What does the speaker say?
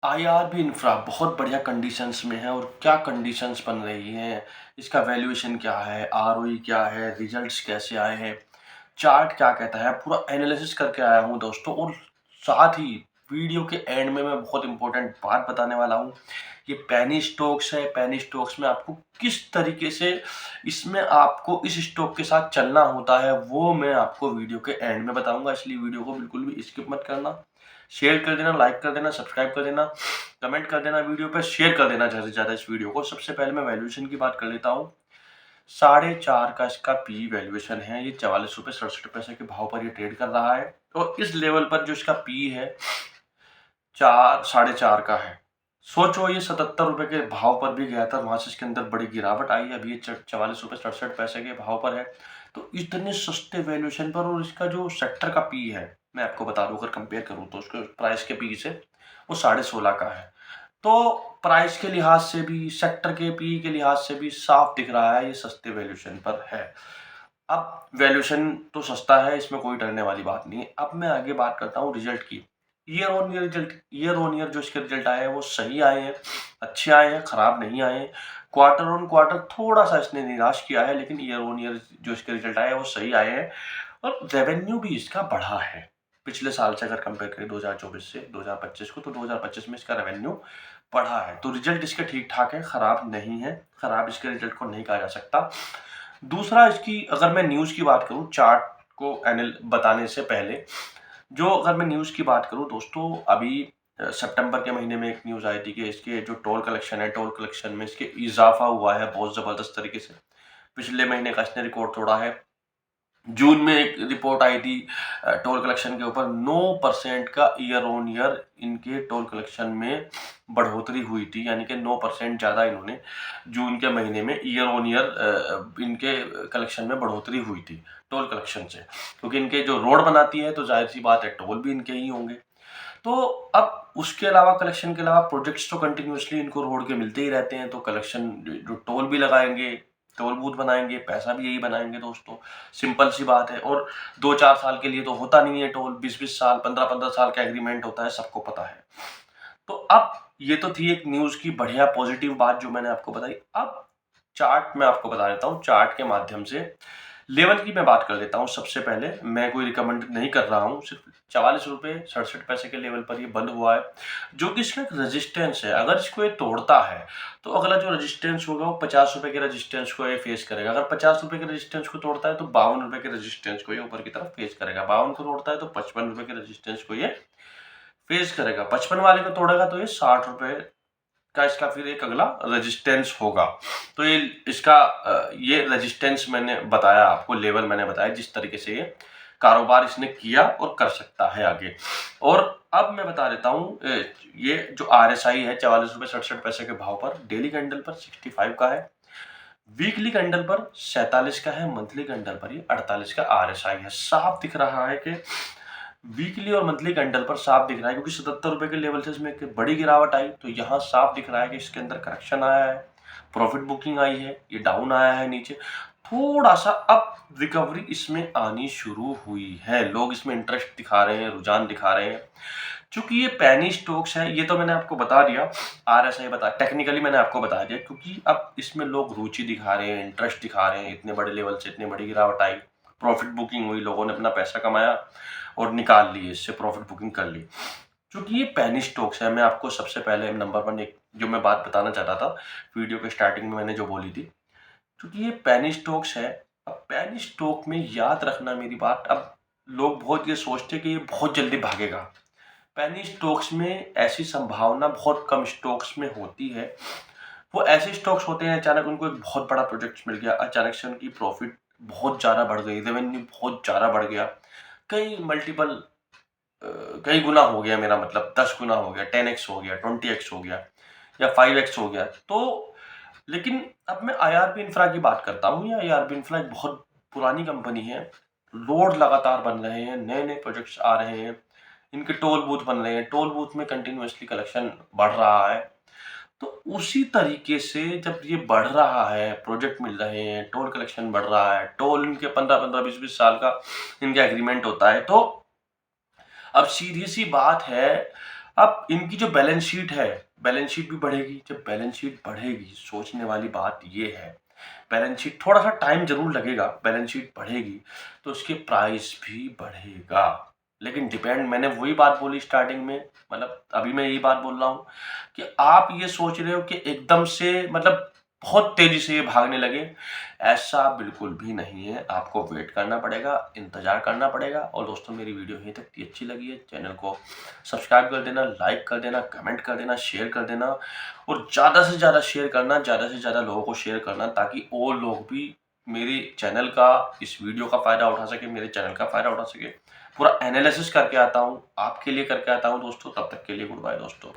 IRB infra बहुत बढ़िया conditions में है और क्या कंडीशंस बन रही हैं, इसका वैल्यूएशन क्या है, आरओई क्या है, रिजल्ट्स कैसे आए हैं, चार्ट क्या कहता है, पूरा एनालिसिस करके आया हूँ दोस्तों। और साथ ही वीडियो के एंड में मैं बहुत इंपॉर्टेंट बात बताने वाला हूँ। ये पेनी स्टॉक्स है, पेनी स्टॉक्स में आपको किस तरीके से इसमें आपको इस स्टॉक के साथ चलना होता है वो मैं आपको वीडियो के एंड में बताऊंगा, इसलिए वीडियो को बिल्कुल भी स्किप मत करना। शेयर कर देना, लाइक कर देना, सब्सक्राइब कर देना, कमेंट कर देना, वीडियो पे शेयर कर देना ज़्यादा से ज़्यादा इस वीडियो को। सबसे पहले मैं वैल्यूएशन की बात कर लेता हूँ। 4.5 का इसका पी वैल्यूएशन है। ये 44 रुपये 67 पैसे के भाव पर ये ट्रेड कर रहा है और इस लेवल पर जो इसका पी है 4 4.5 का है। सोचो ये 77 रुपये के भाव पर भी गया था, वहां से इसके अंदर बड़ी गिरावट आई। अभी ये 44 रुपये 67 पैसे के भाव पर है। तो इतने सस्ते वैल्यूएशन पर, और इसका जो सेक्टर का पी है मैं आपको बता दूं, अगर कंपेयर करूं तो उसके प्राइस के पी से वो 16.5 का है। तो प्राइस के लिहाज से भी, सेक्टर के पी के लिहाज से भी साफ दिख रहा है ये सस्ते वैल्यूएशन पर है। अब वैल्यूएशन तो सस्ता है, इसमें कोई डरने वाली बात नहीं है। अब मैं आगे बात करता हूँ रिजल्ट की। ईयर ऑन ईयर जो इसके रिजल्ट आए हैं वो सही आए हैं, अच्छे आए हैं, खराब नहीं आए हैं। क्वार्टर ऑन क्वार्टर थोड़ा सा इसने निराश किया है, लेकिन ईयर ऑन ईयर जो इसके रिजल्ट आए हैं वो सही आए हैं। और रेवेन्यू भी इसका बढ़ा है पिछले साल से, अगर कंपेयर करें 2024 से 2025 को, तो 2025 में इसका रेवेन्यू बढ़ा है। तो रिजल्ट इसके ठीक ठाक है, खराब नहीं है। खराब इसके रिजल्ट को नहीं कहा जा सकता। दूसरा, इसकी अगर मैं न्यूज़ की बात करूँ चार्ट को एनल बताने से पहले, जो अगर मैं न्यूज़ की बात करूँ दोस्तों, अभी सितंबर के महीने में एक न्यूज़ आई थी कि इसके जो टोल कलेक्शन है, टोल कलेक्शन में इसके इजाफा हुआ है बहुत ज़बरदस्त तरीके से। पिछले महीने का इसने रिकॉर्ड तोड़ा है। जून में एक रिपोर्ट आई थी टोल कलेक्शन के ऊपर, 9% का ईयर ऑन ईयर इनके टोल कलेक्शन में बढ़ोतरी हुई थी। यानी कि 9% ज़्यादा इन्होंने जून के महीने में ईयर ऑन ईयर इनके कलेक्शन में बढ़ोतरी हुई थी टोल कलेक्शन से, क्योंकि इनके जो रोड बनाती है तो जाहिर सी बात है टोल भी इनके ही होंगे। तो अब उसके अलावा, कलेक्शन के अलावा प्रोजेक्ट्स तो कंटिन्यूअसली इनको रोड के मिलते ही रहते हैं, तो कलेक्शन जो टोल भी लगाएंगे, टोल बूथ बनाएंगे, पैसा भी यही बनाएंगे दोस्तों। सिंपल सी बात है। और 2-4 साल के लिए तो होता नहीं है टोल, 20-20 साल, 15-15 साल का एग्रीमेंट होता है, सबको पता है। तो अब ये तो थी एक न्यूज़ की बढ़िया पॉजिटिव बात जो मैंने आपको बताई। अब चार्ट मैं आपको बता देता हूँ, चार्ट के माध्यम से लेवल की मैं बात कर लेता हूँ। सबसे पहले मैं कोई रिकमेंड नहीं कर रहा हूँ, सिर्फ 44 रुपये 67 पैसे के लेवल पर ये बंद हुआ है, जो कि इसका एक रेजिस्टेंस है। अगर इसको ये तोड़ता है तो अगला जो रेजिस्टेंस होगा वो 50 रुपये के रेजिस्टेंस को ये फेस करेगा। अगर 50 रुपये के रेजिस्टेंस को तोड़ता है तो 52 रुपये के रेजिस्टेंस को ये ऊपर की तरफ फेस करेगा। 52 को तोड़ता है तो 55 रुपये के रेजिस्टेंस को ये फेस करेगा। 55 वाले को तोड़ेगा तो ये 60 रुपये का इसका फिर एक अगला रेजिस्टेंस होगा। तो ये इसका ये रेजिस्टेंस मैंने बताया आपको, लेवल मैंने बताया जिस तरीके से ये कारोबार इसने किया और कर सकता है आगे। और अब मैं बता देता हूँ, ये जो RSI है 44 रुपये 67 पैसे के भाव पर, डेली कैंडल पर 65 का है, वीकली कैंडल पर 47 का है, मंथली कैंडल पर ये 48 का RSI है। साफ दिख रहा है कि वीकली और मंथली कैंडल पर साफ दिख रहा है, क्योंकि 77 रुपये के लेवल से इसमें एक बड़ी गिरावट आई, तो यहाँ साफ दिख रहा है कि इसके अंदर करेक्शन आया है, प्रॉफिट बुकिंग आई है, ये डाउन आया है नीचे। थोड़ा सा अब रिकवरी इसमें आनी शुरू हुई है, लोग इसमें इंटरेस्ट दिखा रहे हैं, रुझान दिखा रहे हैं। चूंकि ये पेनी स्टॉक्स है, ये तो मैंने आपको बता दिया, RSI बता, टेक्निकली मैंने आपको बता दिया, क्योंकि अब इसमें लोग रुचि दिखा रहे हैं, इंटरेस्ट दिखा रहे हैं। इतने बड़े लेवल से इतनी बड़ी गिरावट आई, प्रॉफिट बुकिंग हुई, लोगों ने अपना पैसा कमाया और निकाल लिए, इससे प्रॉफिट बुकिंग कर ली। चूंकि ये पेनी स्टॉक्स है, मैं आपको सबसे पहले नंबर 1 एक जो मैं बात बताना चाहता था वीडियो के स्टार्टिंग में मैंने जो बोली थी, क्योंकि ये पेनी स्टॉक्स है। अब पेनी स्टॉक में याद रखना मेरी बात, अब लोग बहुत ये सोचते हैं कि ये बहुत जल्दी भागेगा। पेनी स्टॉक्स में ऐसी संभावना बहुत कम स्टॉक्स में होती है। वो ऐसे स्टॉक्स होते हैं, अचानक उनको एक बहुत बड़ा प्रोजेक्ट मिल गया, अचानक से उनकी प्रॉफिट बहुत ज़्यादा बढ़ गई, रेवेन्यू बहुत ज़्यादा बढ़ गया, कई मल्टीपल कई गुना हो गया, मेरा मतलब 10 गुना हो गया, 10x हो गया, 20x हो गया, या 5x हो गया। तो लेकिन अब मैं आईआरबी इंफ्रा की बात करता हूँ। या आईआरबी इंफ्रा एक बहुत पुरानी कंपनी है, रोड लगातार बन रहे हैं, नए नए प्रोजेक्ट्स आ रहे हैं, इनके टोल बूथ बन रहे हैं, टोल बूथ में कंटिन्यूअसली कलेक्शन बढ़ रहा है। तो उसी तरीके से जब ये बढ़ रहा है, प्रोजेक्ट मिल रहे हैं, टोल कलेक्शन बढ़ रहा है, टोल इनके 15-15 20-20 साल का इनका एग्रीमेंट होता है, तो अब सीधी सी बात है, अब इनकी जो बैलेंस शीट है, बैलेंस शीट भी बढ़ेगी। जब बैलेंस शीट बढ़ेगी, सोचने वाली बात ये है, बैलेंस शीट थोड़ा-सा टाइम ज़रूर लगेगा, बैलेंस शीट बढ़ेगी, तो उसके प्राइस भी बढ़ेगा। लेकिन डिपेंड, मैंने वही बात बोली स्टार्टिंग में, मतलब अभी मैं यही बात बोल रहा हूँ कि आप ये सोच रहे हो कि एकदम से मतलब बहुत तेज़ी से ये भागने लगे, ऐसा बिल्कुल भी नहीं है। आपको वेट करना पड़ेगा, इंतज़ार करना पड़ेगा। और दोस्तों, मेरी वीडियो यहीं तक थी, अच्छी लगी है, चैनल को सब्सक्राइब कर देना, लाइक कर देना, कमेंट कर देना, शेयर कर देना और ज़्यादा से ज़्यादा शेयर करना, ज़्यादा से ज़्यादा लोगों को शेयर करना, ताकि और लोग भी मेरे चैनल का, इस वीडियो का फ़ायदा उठा सकें, मेरे चैनल का फ़ायदा उठा सकें। पूरा एनालिसिस करके आता हूँ, आपके लिए करके आता हूँ दोस्तों। तब तक के लिए गुड बाय दोस्तों।